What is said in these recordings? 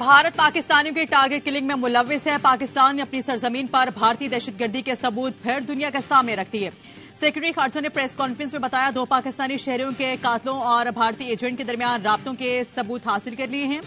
भारत पाकिस्तानियों की target killing में मुलविस है। पाकिस्तान ने अपनी सरजमीन पर भारतीय दहशतगर्दी के सबूत फिर दुनिया के सामने रख दिए। सेक्रेटरी खारजा ने प्रेस कॉन्फ्रेंस में बताया, 2 पाकिस्तानी शहरियों के कातलों और भारतीय एजेंट के दरमियान राब्तों के सबूत हासिल कर लिए हैं।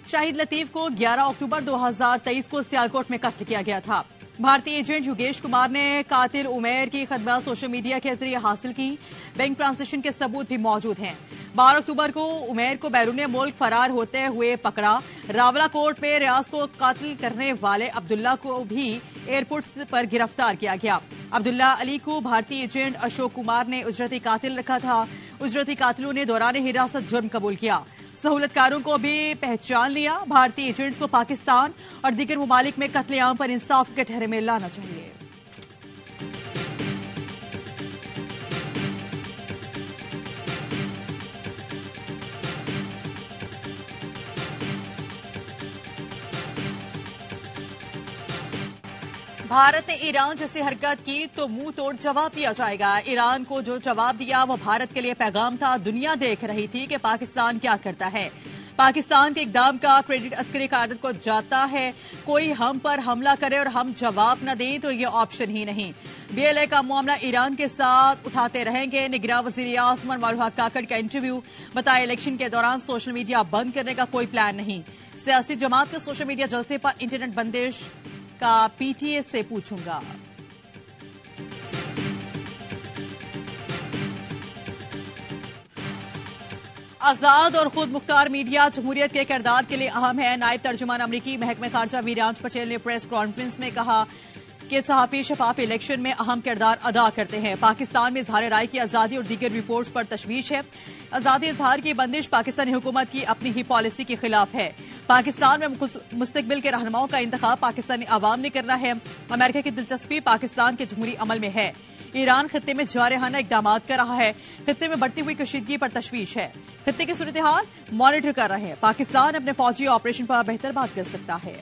शाहिद लतीफ को 11 अक्टूबर 2023 को सियालकोट में कत्ल किया गया था। भारतीय एजेंट योगेश कुमार ने कातिल उमेर की खदमात सोशल मीडिया के जरिए हासिल की। बैंक ट्रांजेक्शन के सबूत भी मौजूद हैं। 12 अक्टूबर को उमेर को बैरून मुल्क फरार होते हुए पकड़ा। रावला कोर्ट में रियाज को कातिल करने वाले अब्दुल्ला को भी एयरपोर्ट पर गिरफ्तार किया गया। अब्दुल्ला अली को भारतीय एजेंट अशोक कुमार ने उजरती कातिल रखा था। उजरती कातिलों ने दौरान हिरासत जुर्म कबूल किया। सहूलतकारों को भी पहचान लिया। भारतीय एजेंट्स को पाकिस्तान और दीगर ममालिक में कत्लेआम पर इंसाफ के ठहरे में लाना चाहिए। भारत ने ईरान जैसी हरकत की तो मुंह तोड़ जवाब दिया जाएगा। ईरान को जो जवाब दिया वो भारत के लिए पैगाम था। दुनिया देख रही थी कि पाकिस्तान क्या करता है। पाकिस्तान के इकदाम का क्रेडिट अस्करी क़यादत को जाता है। कोई हम पर हमला करे और हम जवाब न दें तो ये ऑप्शन ही नहीं। BLA का मामला ईरान के साथ उठाते रहेंगे। निगरान वज़ीर आज़म मौलवी काकड़ का इंटरव्यू। बताया, इलेक्शन के दौरान सोशल मीडिया बंद करने का कोई प्लान नहीं। सियासी जमात के सोशल मीडिया जलसे पर इंटरनेट बंदिश का PTA से पूछूंगा। आजाद और खुद मुख्तार मीडिया जमहूरियत के किरदार के लिए अहम है। नायब तर्जुमान अमरीकी महकमे खारजा वीरांश पटेल ने प्रेस कॉन्फ्रेंस में कहा कि सहाफी शफाफ इलेक्शन में अहम किरदार अदा करते हैं। पाकिस्तान में इजहार राय की आजादी और दीगर रिपोर्ट्स पर तशवीश है। आजादी इजहार की बंदिश पाकिस्तानी हुकूमत की अपनी ही पॉलिसी के खिलाफ है। पाकिस्तान में मुस्तकबिल के रहनुमाओं का इंतखाब पाकिस्तानी अवाम ने करना है। अमेरिका की दिलचस्पी पाकिस्तान के जमहूरी अमल में है। ईरान खित्ते में जारहाना इकदाम कर रहा है। खित्ते में बढ़ती हुई कशीदगी पर तशवीश है। खित्ते की सूरत हाल मॉनिटर कर रहे हैं। पाकिस्तान अपने फौजी ऑपरेशन पर बेहतर बात कर सकता है।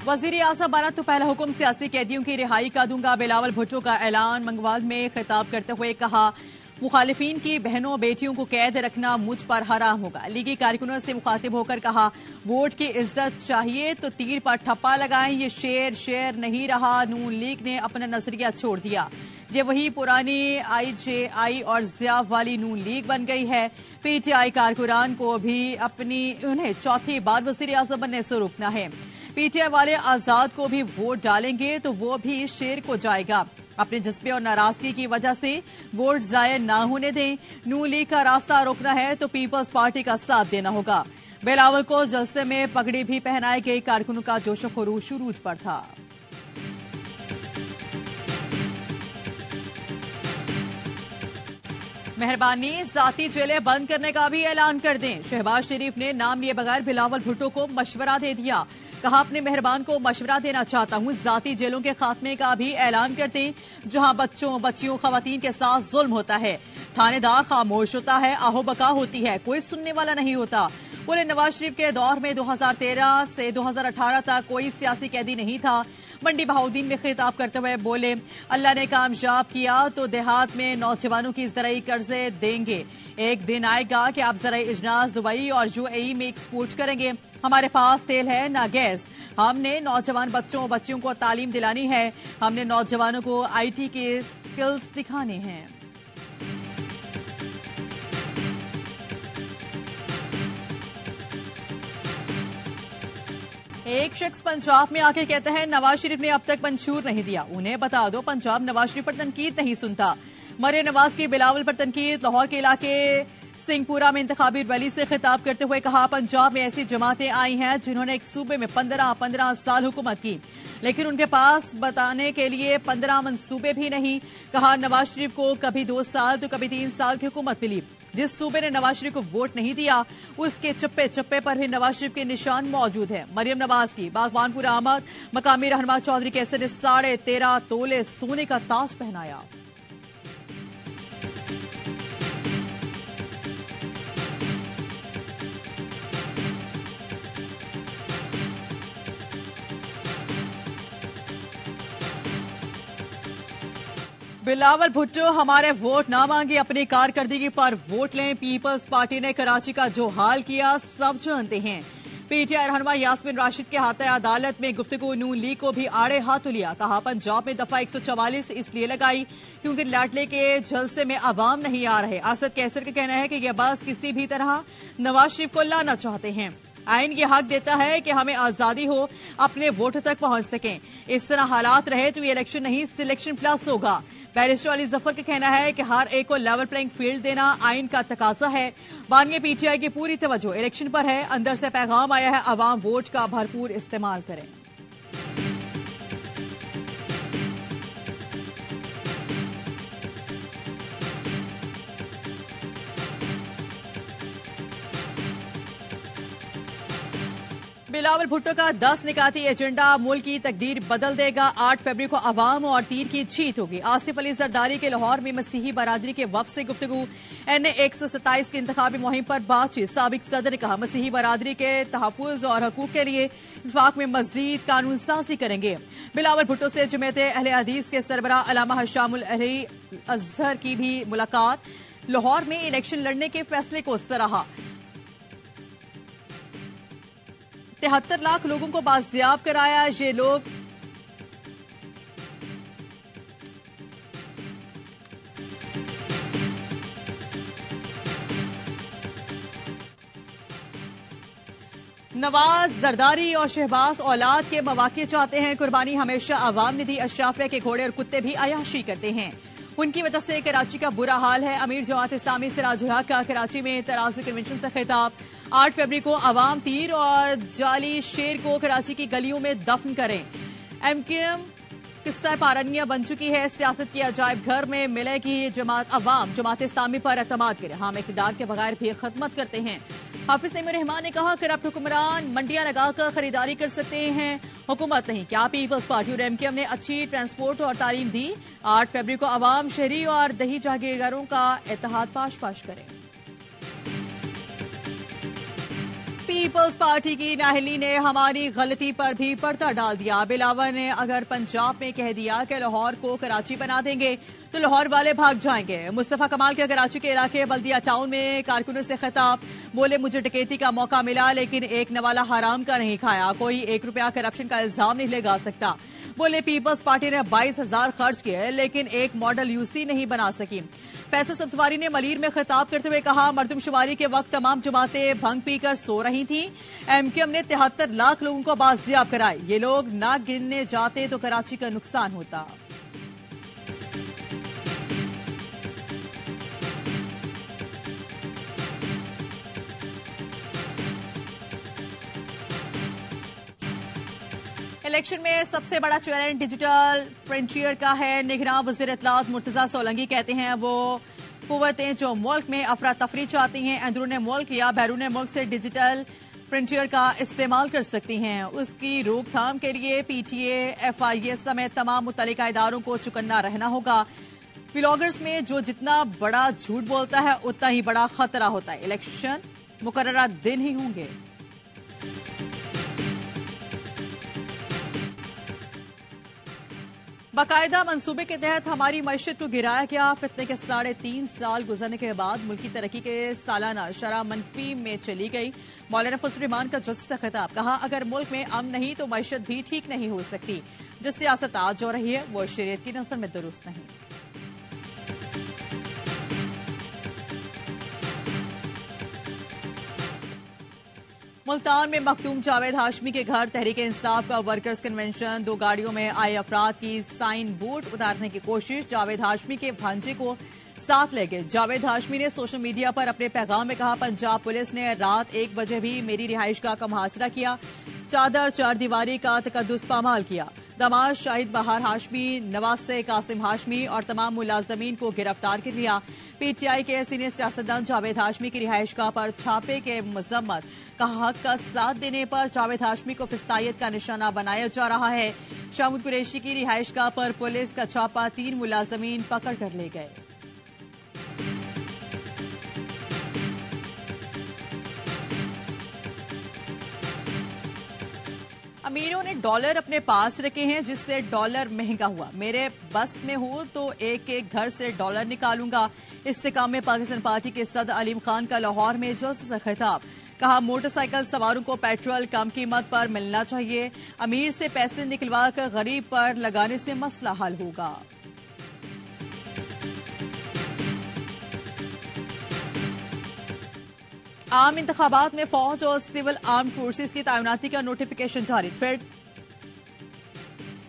वजीर आज़म बना तो पहला हुक्म सियासी कैदियों की रिहाई का दूंगा। बिलावल भुट्टो का ऐलान। मंगवाल में खिताब करते हुए कहा, मुखालिफिन की बहनों बेटियों को कैद रखना मुझ पर हराम होगा। लीगी कारकुनों से मुखातिब होकर कहा, वोट की इज्जत चाहिए तो तीर पर ठप्पा लगाएं। ये शेर नहीं रहा। नून लीग ने अपना नजरिया छोड़ दिया। ये वही पुरानी IJI और ज़िया वाली नून लीग बन गई है। PTI कारकुनान को भी उन्हें चौथी बार वज़ीर आज़म बनने से रोकना है। PTI वाले आजाद को भी वोट डालेंगे तो वो भी शेर को जाएगा। अपने जज्बे और नाराजगी की वजह से वोट जाया ना होने दें। नून लीग का रास्ता रोकना है तो पीपल्स पार्टी का साथ देना होगा। बिलावल को जलसे में पगड़ी भी पहनाई गई। कारकुनों का जोश खरूश शुरूज पर था। मेहरबानी जाती जेलें बंद करने का भी ऐलान कर दें। शहबाज शरीफ ने नाम लिए बगैर बिलावल भुट्टो को मशवरा दे दिया। कहा, अपने मेहरबान को मशवरा देना चाहता हूं, जाती जेलों के खात्मे का भी ऐलान कर दें। जहां बच्चों बच्चियों खवातीन के साथ जुल्म होता है, थानेदार खामोश होता है, आहो बका होती है, कोई सुनने वाला नहीं होता। बोले, नवाज शरीफ के दौर में 2013 से 2018 तक कोई सियासी कैदी नहीं था। मंडी बहाउद्दीन में खिताब करते हुए बोले, अल्लाह ने कामयाब किया तो देहात में नौजवानों की ज़राई कर्जे देंगे। एक दिन आएगा कि आप ज़राई इजनास दुबई और UAE में एक्सपोर्ट करेंगे। हमारे पास तेल है ना गैस। हमने नौजवान बच्चों बच्चियों को तालीम दिलानी है। हमने नौजवानों को IT के स्किल्स दिखाने हैं। एक शख्स पंजाब में आकर कहता है, नवाज शरीफ ने अब तक मंशूर नहीं दिया। उन्हें बता दो, पंजाब नवाज शरीफ पर तनकीद नहीं सुनता। मरे नवाज की बिलावल पर तनकीद। लाहौर के इलाके सिंहपुरा में इंतखाबी रैली से खिताब करते हुए कहा, पंजाब में ऐसी जमातें आई हैं जिन्होंने एक सूबे में 15 साल हुकूमत की, लेकिन उनके पास बताने के लिए 15 मंसूबे भी नहीं। कहा, नवाज शरीफ को कभी 2 साल तो कभी 3 साल की हुकूमत मिली। जिस सूबे ने नवाज शरीफ को वोट नहीं दिया उसके चप्पे चप्पे पर भी नवाज शरीफ के निशान मौजूद है। मरियम नवाज की बागवानपुरा आमद। मकामी रहनुमा चौधरी कैसे ने 13.5 तोले सोने का ताज पहनाया। बिलावल भुट्टो हमारे वोट ना मांगे, अपनी कारकर्दगी पर वोट लें। पीपल्स पार्टी ने कराची का जो हाल किया सब जानते हैं। पीटीआई रहनुमा यास्मीन राशिद के हाथ अदालत में गुफ्तगू नून लीग को भी आड़े हाथों लिया। कहा पंजाब में दफा 144 इसलिए लगाई क्योंकि लाडले के जलसे में अवाम नहीं आ रहे। असद कैसर का कहना है कि यह बस किसी भी तरह नवाज शरीफ को लाना चाहते हैं। आइन ये हक देता है कि हमें आजादी हो, अपने वोटर तक पहुंच सकें। इस तरह हालात रहे तो ये इलेक्शन नहीं सिलेक्शन प्लस होगा। बैरिस्टर अली जफर का कहना है कि हर एक को लेवल प्लेइंग फील्ड देना आइन का तकाजा है। बानिया पीटीआई की पूरी तवज्जो इलेक्शन पर है। अंदर से पैगाम आया है, अवाम वोट का भरपूर इस्तेमाल करें। बिलावल भुट्टो का 10 निकाती एजेंडा मुल्क की तकदीर बदल देगा। 8 फरवरी को अवाम और तीर की जीत होगी। आसिफ अली जरदारी के लाहौर में मसीही बरादरी के वफ्द से गुफ्तगू। NA 127 की इंतखाबी मुहिम पर बातचीत। साबिक सदर ने कहा मसीही बरादरी के तहफ़्फ़ुज़ और हकूक़ के लिए वफाक में मज़ीद कानून साज़ी करेंगे। बिलावल भुट्टो से जमात अहले हदीस के सरबराह अल्लामा हशामुल अज़हर की भी मुलाकात। लाहौर में इलेक्शन लड़ने के फैसले को सराहा। 73 लाख लोगों को बाजियाब कराया। ये लोग नवाज, जरदारी और शहबाज औलाद के मौके चाहते हैं। कुर्बानी हमेशा अवाम ने दी। अशराफिया के घोड़े और कुत्ते भी अयाशी करते हैं। उनकी वजह से कराची का बुरा हाल है। अमीर जमात इस्लामी सिराजुल हक का कराची में तराजू कन्वेंशन से खिताब। 8 फरवरी को अवाम तीर और जाली शेर को कराची की गलियों में दफन करें। MKM किस्सा पारानिया बन चुकी है। सियासत की अजायब घर में मिलेगी जमात। अवाम जमात इस्लामी पर एतमाद करे। हम इक़्तिदार के बगैर भी खदमत करते हैं। हाफिज नईमुर रहमान ने कहा करप्ट हुक्मरान मंडियां लगाकर खरीदारी कर सकते हैं, हुकूमत नहीं। क्या पीपल्स पार्टी और MKM ने अच्छी ट्रांसपोर्ट और तालीम दी? 8 फरवरी को अवाम, शहरी और दही जागीरदारों का इत्तेहाद पाश करें। पीपल्स पार्टी की नाहली ने हमारी गलती पर भी पर्दा डाल दिया। बिलावल ने अगर पंजाब में कह दिया कि लाहौर को कराची बना देंगे तो लाहौर वाले भाग जाएंगे। मुस्तफा कमाल के कराची के इलाके बल्दिया टाउन में कारकुनों से खिताब। बोले मुझे डकैती का मौका मिला लेकिन एक नवाला हराम का नहीं खाया। कोई 1 रुपया करप्शन का इल्जाम नहीं लगा सकता। बोले पीपल्स पार्टी ने 22,000 खर्च किए लेकिन एक मॉडल UC नहीं बना सकी। फैसल सब्जवारी ने मलीर में खिताब करते हुए कहा मरदमशुमारी के वक्त तमाम जमातें भंग पीकर सो रही थी। MKM ने 73 लाख लोगों को बाजियाब कराए। ये लोग ना गिनने जाते तो कराची का नुकसान होता। इलेक्शन में सबसे बड़ा चैलेंज डिजिटल फ्रंटियर का है। निगरान वज़ीर इत्तलात मुर्तजा सोलंकी कहते हैं वो कुव्वतें जो मुल्क में अफरा तफरी चाहती हैं अंदरून मुल्क या बैरून मुल्क से डिजिटल फ्रंटियर का इस्तेमाल कर सकती हैं। उसकी रोकथाम के लिए PTA, FIA समेत तमाम मुतल्लिका इदारों को चौकन्ना रहना होगा। व्लॉगर्स में जो जितना बड़ा झूठ बोलता है उतना ही बड़ा खतरा होता है। इलेक्शन मुकर्ररा दिन ही होंगे। बाकायदा मंसूबे के तहत हमारी मईशत को गिराया गया। फितने के 3.5 साल गुजरने के बाद मुल्क की तरक्की के सालाना शरह मनफी में चली गई। मौलाना फजल रहमान का जज से खिताब। कहा अगर मुल्क में अमन नहीं तो मईशत भी ठीक नहीं हो सकती। जो सियासत आज हो रही है वो शरीयत की नज़र में दुरुस्त नहीं। मुल्तान में मखदूम जावेद हाशमी के घर तहरीक इंसाफ का वर्कर्स कन्वेंशन। 2 गाड़ियों में आए अफराद की साइन बोर्ड उतारने की कोशिश। जावेद हाशमी के भांजे को साथ ले गए। जावेद हाशमी ने सोशल मीडिया पर अपने पैगाम में कहा पंजाब पुलिस ने रात 1 बजे भी मेरी रिहाइशगाह का मुहासरा किया। चादर चार दीवारी का तकद्दुस पामाल किया। दामाद शाहिद बहार हाशमी, नवासे कासिम हाशमी और तमाम मुलाजमीन को गिरफ्तार कर लिया। PTI के सीनियर सियासतदान जावेद हाशमी की रिहाइशगाह पर छापे के मजम्मत। कहा हक का साथ देने पर जावेद हाशमी को फिस्तायत का निशाना बनाया जा रहा है। शामुल कुरैशी की रिहाइशगाह पर पुलिस का छापा। 3 मुलाजमीन पकड़ कर ले गए। अमीरों ने डॉलर अपने पास रखे हैं जिससे डॉलर महंगा हुआ। मेरे बस में हो तो एक एक घर से डॉलर निकालूंगा। इस्तेकाम में पाकिस्तान पार्टी के सदर अलीम खान का लाहौर में जल्द से खिताब। कहा, मोटरसाइकिल सवारों को पेट्रोल कम कीमत पर मिलना चाहिए। अमीर से पैसे निकलवा कर गरीब पर लगाने से मसला हल होगा। आम इंतखाबात में फौज और सिविल आर्म फोर्सेस की तैनाती का नोटिफिकेशन जारी। थ्रेड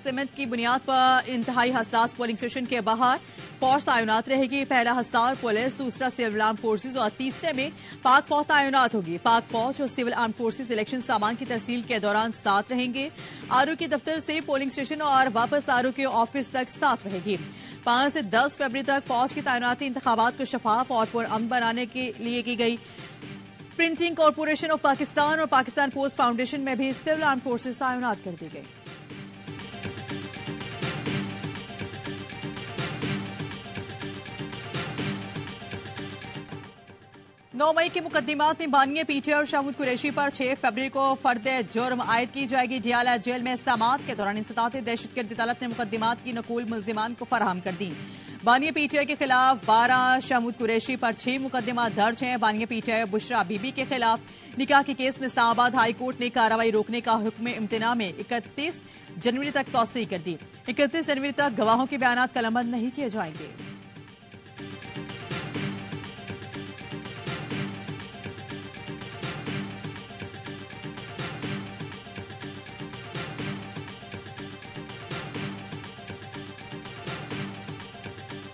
सीमेंट की बुनियाद पर इंतहाई हसास पोलिंग स्टेशन के बाहर फौज तैनात रहेगी। पहला हिस्सा पुलिस, दूसरा सिविल आर्म फोर्सेस और तीसरे में पाक फौज तैनात होगी। पाक फौज और सिविल आर्म फोर्सेस इलेक्शन सामान की तरसील के दौरान साथ रहेंगे। आरओ के दफ्तर से पोलिंग स्टेशन और वापस आरओ के ऑफिस तक साथ रहेगी। 5 से 10 फरवरी तक फौज की तैनाती इंतखाबात को शफाफ और पुरअमन बनाने के लिए की गई। प्रिंटिंग कॉरपोरेशन ऑफ पाकिस्तान और पाकिस्तान पोस्ट फाउंडेशन में भी सिविल आर्म फोर्सेस तैनात कर दी गई। 9 मई के मुकदमात में बानिया पीटीआई और शाहमूद कुरैशी पर 6 फरवरी को फर्द जुर्म आयद की जाएगी। डियाला जेल में समाअत के दौरान इंसदाद दहशतगर्दी अदालत ने मुकदमात की नकूल मुल्जिमान को फराहम कर दी। बानिया पीटीआई के खिलाफ 12, शाहमूद कुरैशी पर 6 मुकदमा दर्ज हैं। बानिया पीटीआई बुशरा बीबी के खिलाफ निकाह के केस में इस्लामाबाद हाई कोर्ट ने कार्रवाई रोकने का हुक्म इम्तना में 31 जनवरी तक तौसीह कर दी। 31 जनवरी तक गवाहों के बयान कलमबंद नहीं किए जाएंगे।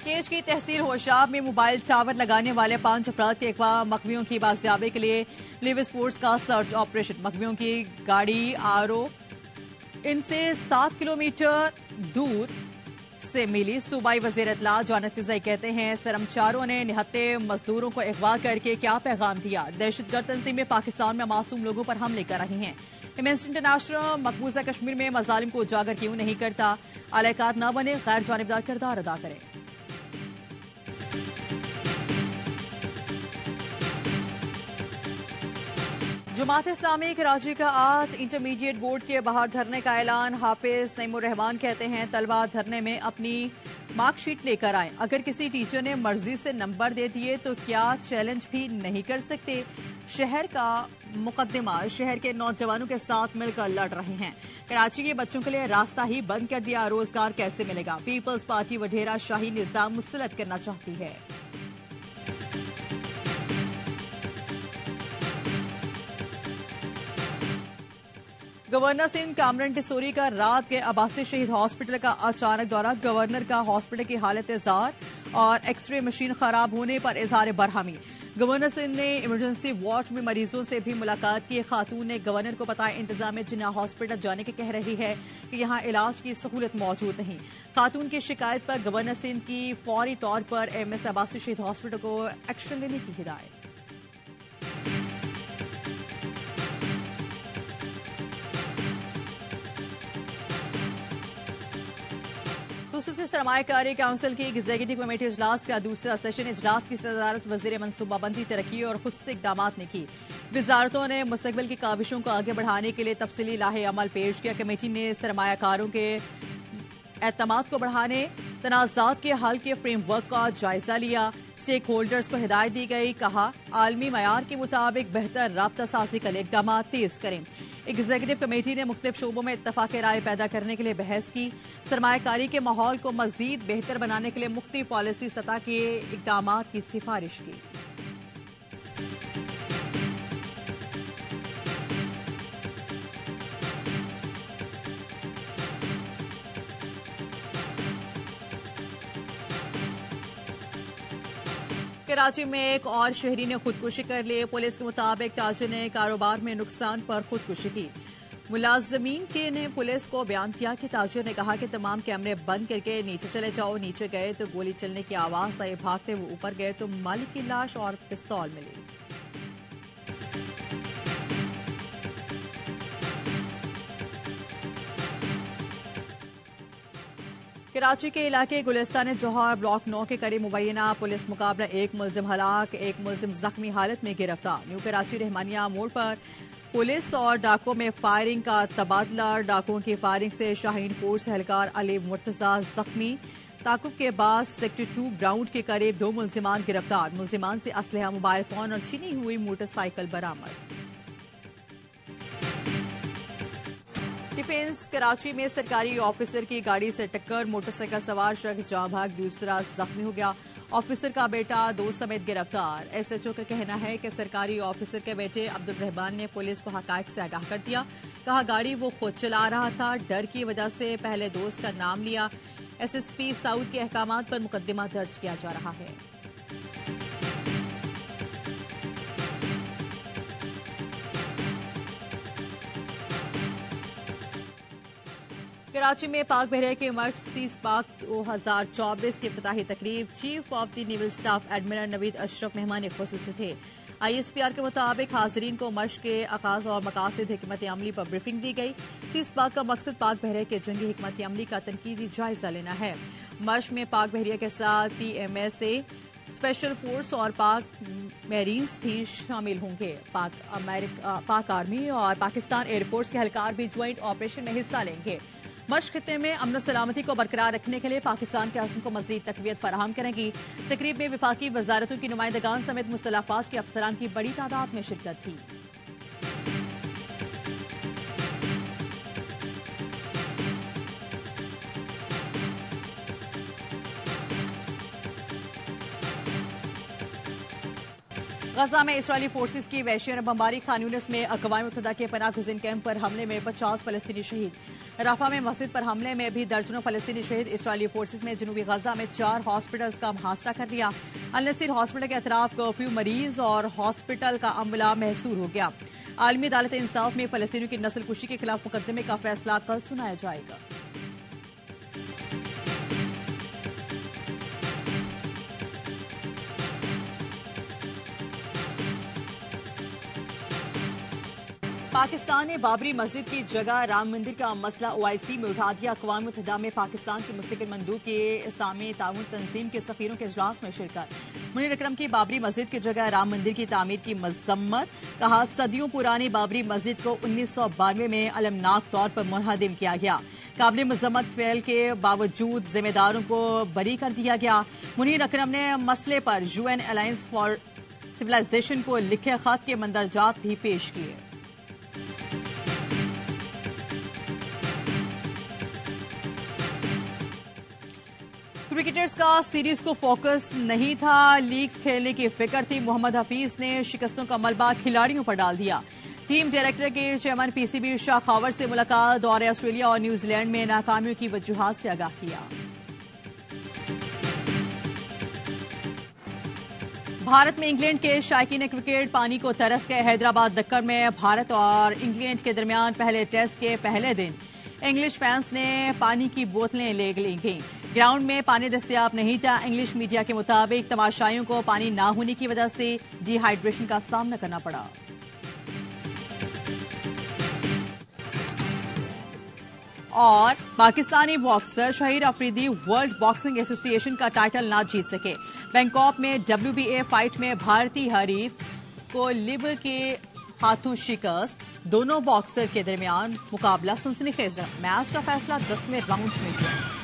केज की तहसील होशाब में मोबाइल टावर लगाने वाले 5 अफराद के अगवा मकवियों की बाजियाबी के लिए लिविस फोर्स का सर्च ऑपरेशन। मकवियों की गाड़ी आरओ इनसे 7 किलोमीटर दूर से मिली। सूबाई वजीर इत्तला जॉन फिजाई कहते हैं, सरमचारों ने निहत्ते मजदूरों को अगवा करके क्या पैगाम दिया। दहशतगर्द तंजीमें पाकिस्तान में मासूम लोगों पर हमले कर रही हैं। एमनेस्टी इंटरनेशनल मकबूजा कश्मीर में मजालिम को उजागर क्यों नहीं करता। अलहकार न बने, गैर जानिबदार किरदार अदा करें। जमात इस्लामी कराची का आज इंटरमीडिएट बोर्ड के बाहर धरने का ऐलान। हाफिज नईमुर रहमान कहते हैं, तलबा धरने में अपनी मार्कशीट लेकर आए। अगर किसी टीचर ने मर्जी से नंबर दे दिए तो क्या चैलेंज भी नहीं कर सकते। शहर का मुकदमा शहर के नौजवानों के साथ मिलकर लड़ रहे हैं। कराची के बच्चों के लिए रास्ता ही बंद कर दिया, रोजगार कैसे मिलेगा। पीपल्स पार्टी वडेरा शाही निजाम मुसलत करना चाहती है। गवर्नर सिंध कामरन टिसोरी का रात के अब्बासी शहीद हॉस्पिटल का अचानक दौरा। गवर्नर का हॉस्पिटल की हालत जार और एक्सरे मशीन खराब होने पर इजहार बरहमी। गवर्नर सिंध ने इमरजेंसी वार्ड में मरीजों से भी मुलाकात की। खातून ने गवर्नर को बताया, इंतजामिया जिन्ना हॉस्पिटल जाने के कह रही है कि यहां इलाज की सहूलत मौजूद नहीं। खातून की शिकायत पर गवर्नर सिंध की फौरी तौर पर एमएस अब्बासी शहीद हॉस्पिटल को एक्शन लेने की हिदायत। खुसूसी सरमायाकारी काउंसिल की एग्जीक्यूटिव कमेटी इजलास का दूसरा सेशन। इजलास की सदारत वजीर मनसूबाबंदी, तरक्की और खुसूसी इकदाम ने की। वजारतों ने मुस्तकबिल की काविशों को आगे बढ़ाने के लिए तफसीली लाहे अमल पेश किया। कमेटी ने सरमायाकारों के एतमाद को बढ़ाने, तनाज़ात के हल के फ्रेमवर्क का जायजा लिया। स्टेक होल्डर्स को हिदायत दी गई। कहा, आलमी मयार के मुताबिक बेहतर राब्ता साजी के लिए इकदाम तेज करें। एग्जीक्यूटिव कमेटी ने मुख्तलिफ शोबों में इत्तफाक राय पैदा करने के लिए बहस की। सरमायाकारी के माहौल को मजीद बेहतर बनाने के लिए मुख्तलिफ पॉलिसी सतह के इकदाम की सिफारिश की। कराची में एक और शहरी ने खुदकुशी कर ली। पुलिस के मुताबिक ताजिर ने कारोबार में नुकसान पर खुदकुशी की। मुलाजमीन के ने पुलिस को बयान दिया कि ताजिर ने कहा कि तमाम कैमरे बंद करके नीचे चले जाओ। नीचे गए तो गोली चलने की आवाज आई। भागते हुए ऊपर गए तो मालिक की लाश और पिस्तौल मिली। कराची के इलाके गुलिस्तान जौहर ब्लॉक 9 के करीब मुबैना पुलिस मुकाबला, एक मुलजिम हलाक, एक मुलजिम जख्मी हालत में गिरफ्तार। न्यू कराची रहमानिया मोड़ पर पुलिस और डाकुओं में फायरिंग का तबादला। डाकुओं की फायरिंग से शाहीन फोर्स एहलकार अली मुर्तजा जख्मी। ताकुब के बाद सेक्टर 2 ग्राउंड के करीब 2 मुलजिमान गिरफ्तार। मुलजिमान से असलहा, मोबाइल फोन और छीनी हुई मोटरसाइकिल बरामद। डिफेंस कराची में सरकारी ऑफिसर की गाड़ी से टक्कर, मोटरसाइकिल सवार शख्स जाँ भाग, दूसरा जख्मी हो गया। ऑफिसर का बेटा 2 समेत गिरफ्तार। एसएचओ का कहना है कि सरकारी ऑफिसर के बेटे अब्दुल रहमान ने पुलिस को हकायक से आगाह कर दिया। कहा गाड़ी वो खुद चला रहा था, डर की वजह से पहले दोस्त का नाम लिया। एसएसपी साउथ के अहकामात पर मुकदमा दर्ज किया जा रहा है। कराची में पाक बहरिया के मर्ज सीज पाक 2024 की इफ्तिताही तकरीब। Chief of the naval staff admiral Naveed Ashraf मेहमान खुसूसी थे। आईएसपीआर के मुताबिक हाजरीन को मश्क के आगाज और मकासद हिकमत अमली पर ब्रीफिंग दी गई। सीज पाक का मकसद पाक बहरिया के जंगी हिकमत अमली का तनकीदी जायजा लेना है। मश्क में पाक बहरिया के साथ पीएमएसए, स्पेशल फोर्स और पाक मेरीन्स भी शामिल होंगे। पाक आर्मी और पाकिस्तान एयरफोर्स के एहलकार भी ज्वाइंट ऑपरेशन में हिस्सा लेंगे। मश्क खित्ते में अमन सलामती को बरकरार रखने के लिए पाकिस्तान के अज़्म को मज़ीद तक़वियत फराहम करेंगी। तकरीब में विफाकी वज़ारतों की नुमाइंदगान समेत मुख्तलिफ अफ़वाज के अफसरान की बड़ी तादाद में शिरकत थी। गजा में इस्राएली फोर्सेस की वहशियाना बमबारी। खान यूनिस में अक़वाम मुत्तहिदा के पनाह गुज़ीन कैंप पर हमले में 50 फलस्तीनी शहीद। राफा में मस्जिद पर हमले में भी दर्जनों फलस्तीनी शहीद। इस्राएली फोर्सेस ने जनूबी गजा में 4 हॉस्पिटल्स का मुहासरा कर लिया। अल नसीर हॉस्पिटल के अतराफ कर्फ्यू, मरीज और हॉस्पिटल का अमला महसूर हो गया। आलमी अदालत इंसाफ में फलस्तीनियों की नस्लकुशी के खिलाफ मुकदमे का फैसला कल सुनाया जाएगा। पाकिस्तान ने बाबरी मस्जिद की जगह राम मंदिर का मसला ओआईसी में उठा दिया। अक़वाम मुत्तहिदा में पाकिस्तान की मुस्तकिल मंदूब के इस्लामी ताउन तंजीम के सफीरों के इजलास में शिरकत। मुनीर अकरम की बाबरी मस्जिद की जगह राम मंदिर की तामीर की मजम्मत। कहा सदियों पुरानी बाबरी मस्जिद को 1992 में अलमनाक तौर पर मुनहदिम किया गया। काबिल मजम्मत फेल के बावजूद जिम्मेदारों को बरी कर दिया गया। मुनीर अकरम ने मसले पर यूएन अलायंस फॉर सिविलाइजेशन को लिखे खत के मंदरजात भी पेश किए। क्रिकेटर्स का सीरीज को फोकस नहीं था, लीग्स खेलने की फिक्र थी। मोहम्मद हफीज ने शिकस्तों का मलबा खिलाड़ियों पर डाल दिया। टीम डायरेक्टर के चेयरमैन पीसीबी शाह खावर से मुलाकात। दौरे ऑस्ट्रेलिया और न्यूजीलैंड में नाकामियों की वजूहात से आगाह किया। भारत में इंग्लैंड के शायकीन क्रिकेट पानी को तरस गए। हैदराबाद दक्कन में भारत और इंग्लैंड के दरमियान पहले टेस्ट के पहले दिन इंग्लिश फैंस ने पानी की बोतलें ले ली गईं। ग्राउंड में पानी दस्तयाब नहीं था। इंग्लिश मीडिया के मुताबिक तमाशाइयों को पानी ना होने की वजह से डिहाइड्रेशन का सामना करना पड़ा। और Pakistani boxer Shaheer Afridi world boxing association का टाइटल ना जीत सके। बैंकॉक में WBA फाइट में भारतीय हरीफ को लिवर के हाथों शिकस्त। दोनों बॉक्सर के दरमियान मुकाबला सनसनीखेज रहा। मैच का फैसला 10वें राउंड में हुआ।